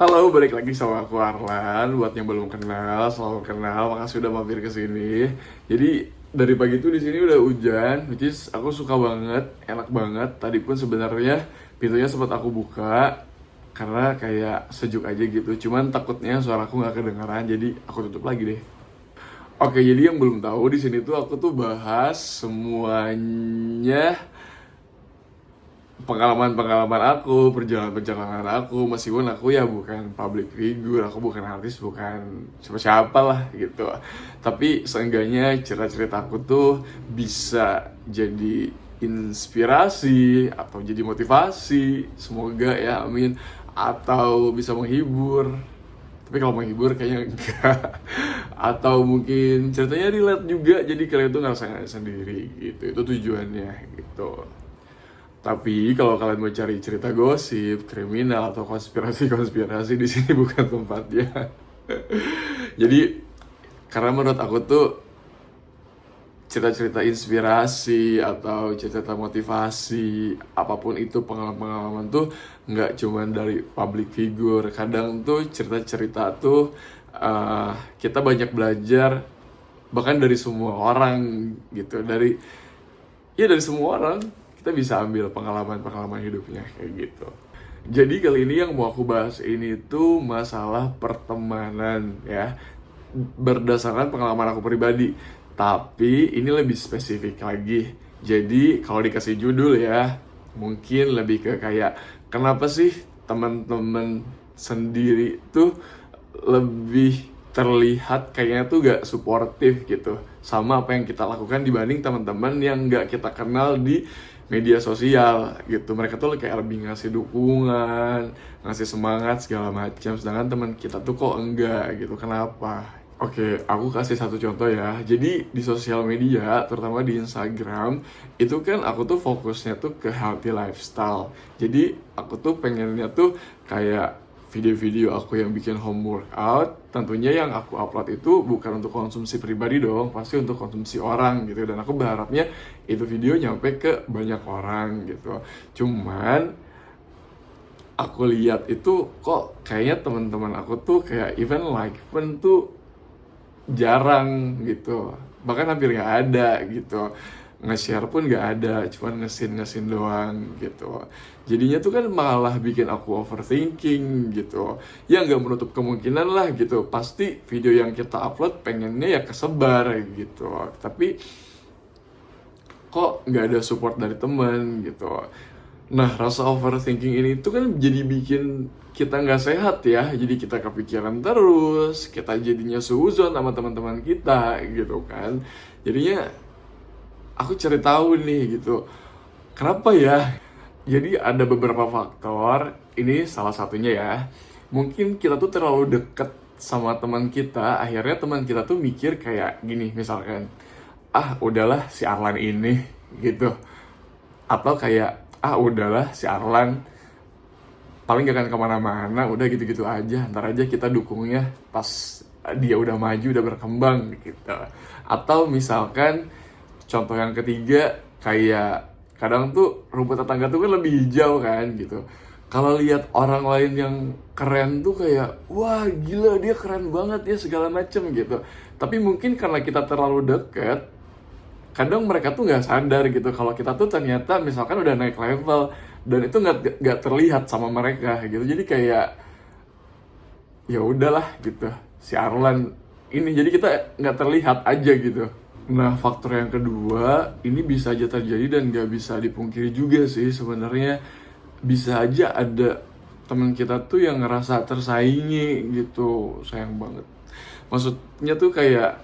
Halo, balik lagi sama aku Arlan. Buat yang belum kenal, selalu kenal. Makasih udah mampir ke sini. Jadi dari pagi tuh di sini udah hujan, which is aku suka banget, enak banget. Tadi pun sebenarnya pintunya sempat aku buka karena kayak sejuk aja gitu. Cuman takutnya suaraku nggak kedengaran, jadi aku tutup lagi deh. Oke, jadi yang belum tahu di sini tuh aku tuh bahas semuanya pengalaman-pengalaman aku, perjalanan-perjalanan aku, meskipun aku ya bukan public figure, aku bukan artis, bukan siapa-siapa lah gitu. Tapi seenggaknya cerita-cerita aku tuh bisa jadi inspirasi atau jadi motivasi, semoga ya, amin. Atau bisa menghibur, tapi kalau menghibur kayaknya enggak. Atau mungkin ceritanya relate juga, jadi kalian tuh nggak sendiri gitu, itu tujuannya gitu. Tapi kalau kalian mau cari cerita gosip, kriminal atau konspirasi-konspirasi di sini bukan tempatnya. Jadi karena menurut aku tuh cerita-cerita inspirasi atau cerita motivasi apapun itu pengalaman-pengalaman tuh nggak cuman dari public figure. Kadang tuh cerita-cerita tuh kita banyak belajar bahkan dari semua orang gitu. Dari semua orang kita bisa ambil pengalaman-pengalaman hidupnya kayak gitu. Jadi kali ini yang mau aku bahas ini tuh masalah pertemanan ya, berdasarkan pengalaman aku pribadi. Tapi ini lebih spesifik lagi. Jadi kalau dikasih judul ya, mungkin lebih ke kayak kenapa sih teman-teman sendiri tuh lebih terlihat kayaknya tuh gak suportif gitu sama apa yang kita lakukan dibanding teman-teman yang gak kita kenal di media sosial gitu. Mereka tuh kayak lebih ngasih dukungan, ngasih semangat segala macam, sedangkan teman kita tuh kok enggak gitu. Kenapa? Oke, aku kasih satu contoh ya. Jadi di sosial media, terutama di Instagram, itu kan aku tuh fokusnya tuh ke healthy lifestyle. Jadi aku tuh pengennya tuh kayak video-video aku yang bikin home workout, tentunya yang aku upload itu bukan untuk konsumsi pribadi dong, pasti untuk konsumsi orang gitu. Dan aku berharapnya itu video nyampe ke banyak orang gitu. Cuman aku lihat itu kok kayaknya teman-teman aku tuh kayak even like pun tuh jarang gitu, bahkan hampir nggak ada gitu. Nge-share pun nggak ada, cuman ngesin doang gitu. Jadinya tuh kan malah bikin aku overthinking gitu. Ya nggak menutup kemungkinan lah gitu, pasti video yang kita upload pengennya ya kesebar gitu, tapi kok nggak ada support dari temen gitu. Nah, rasa overthinking ini tuh kan jadi bikin kita nggak sehat ya. Jadi kita kepikiran terus, kita jadinya suuzon sama teman-teman kita gitu kan. Jadinya aku cari tahu nih gitu, kenapa ya? Jadi ada beberapa faktor, ini salah satunya ya. Mungkin kita tuh terlalu deket sama teman kita, akhirnya teman kita tuh mikir kayak gini misalkan, ah udahlah si Arlan ini gitu. Atau kayak, ah udahlah si Arlan paling gak akan kemana-mana, udah gitu-gitu aja, ntar aja kita dukungnya pas dia udah maju, udah berkembang gitu. Atau misalkan contoh yang ketiga, kayak kadang tuh rumput tetangga tuh kan lebih hijau kan gitu. Kalau lihat orang lain yang keren tuh kayak, wah gila dia keren banget ya segala macem gitu. Tapi mungkin karena kita terlalu deket, kadang mereka tuh nggak sadar gitu kalau kita tuh ternyata misalkan udah naik level dan itu nggak terlihat sama mereka gitu. Jadi kayak ya udahlah gitu si Arlan ini, jadi kita nggak terlihat aja gitu. Nah, faktor yang kedua ini bisa aja terjadi dan nggak bisa dipungkiri juga sih sebenarnya. Bisa aja ada teman kita tuh yang ngerasa tersaingi gitu, sayang banget. Maksudnya tuh kayak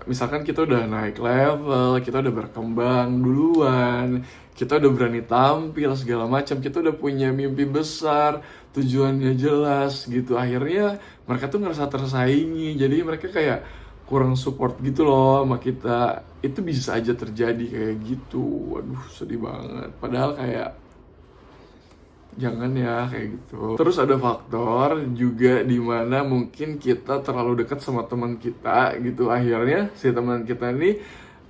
misalkan kita udah naik level, kita udah berkembang duluan, kita udah berani tampil segala macam, kita udah punya mimpi besar, tujuannya jelas gitu. Akhirnya mereka tuh ngerasa tersaingi, jadi mereka kayak kurang support gitu loh sama kita. Itu bisa aja terjadi kayak gitu. Waduh, sedih banget. Padahal kayak jangan ya kayak gitu. Terus ada faktor juga di mana mungkin kita terlalu dekat sama teman kita gitu. Akhirnya si teman kita ini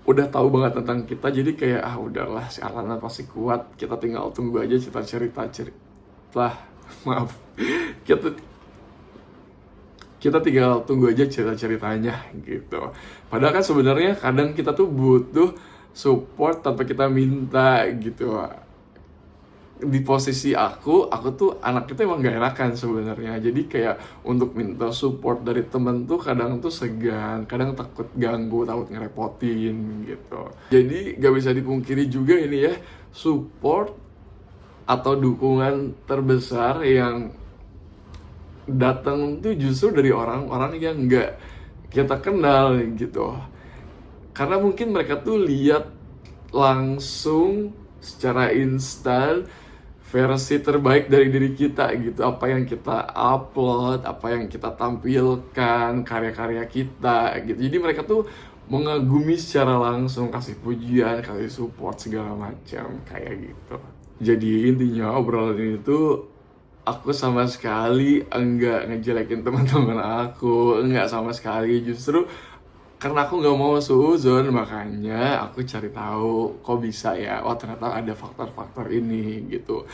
udah tahu banget tentang kita, jadi kayak ah udahlah si Alana pasti kuat. Kita tinggal tunggu aja cerita-cerita lah. Maaf, kita kita tinggal tunggu aja cerita-ceritanya gitu. Padahal kan sebenarnya kadang kita tuh butuh support tanpa kita minta gitu. Di posisi aku tuh anak itu emang gak enakan sebenarnya. Jadi kayak untuk minta support dari temen tuh kadang tuh segan, kadang takut ganggu, takut ngerepotin gitu. Jadi gak bisa dipungkiri juga ini ya, support atau dukungan terbesar yang datang tuh justru dari orang-orang yang nggak kita kenal gitu. Karena mungkin mereka tuh lihat langsung secara instan versi terbaik dari diri kita gitu. Apa yang kita upload, apa yang kita tampilkan, karya-karya kita gitu. Jadi mereka tuh mengagumi secara langsung, kasih pujian, kasih support segala macam kayak gitu. Jadi intinya obrolan ini tuh aku sama sekali enggak ngejelekin teman-teman aku, enggak sama sekali. Justru karena aku nggak mau suuzon, makanya aku cari tahu kok bisa ya. Oh ternyata ada faktor-faktor ini gitu.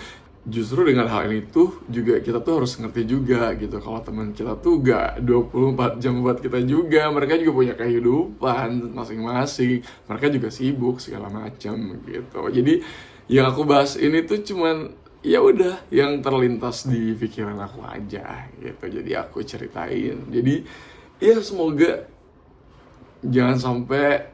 Justru dengan hal ini tuh juga kita tuh harus ngerti juga gitu. Kalau teman kita tuh gak 24 jam buat kita juga. Mereka juga punya kehidupan masing-masing. Mereka juga sibuk segala macam gitu. Jadi yang aku bahas ini tuh cuman ya udah yang terlintas di pikiran aku aja gitu. Jadi aku ceritain. Jadi ya semoga jangan sampai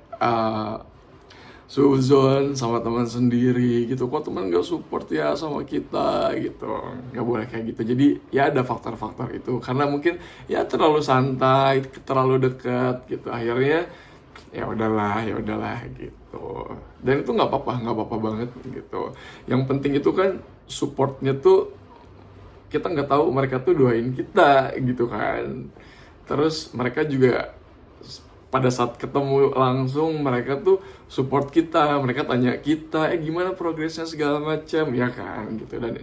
suzon sama teman sendiri gitu. Kok teman gak support ya sama kita gitu. Gak boleh kayak gitu. Jadi ya ada faktor-faktor itu. Karena mungkin ya terlalu santai, terlalu dekat gitu. Akhirnya ya udahlah gitu. Dan itu nggak apa-apa banget gitu. Yang penting itu kan supportnya tuh kita nggak tahu mereka tuh doain kita gitu kan. Terus mereka juga pada saat ketemu langsung mereka tuh support kita, mereka tanya kita gimana progresnya segala macam ya kan gitu. Dan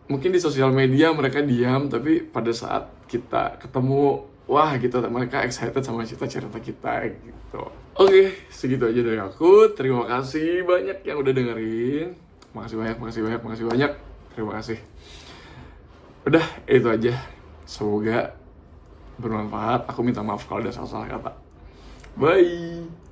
mungkin di sosial media mereka diam, tapi pada saat kita ketemu wah gitu mereka excited sama cerita-cerita kita gitu. Oke, segitu aja dari aku. Terima kasih banyak yang udah dengerin. Makasih banyak. Terima kasih. Udah, itu aja. Semoga bermanfaat. Aku minta maaf kalau ada salah-salah kata. Bye.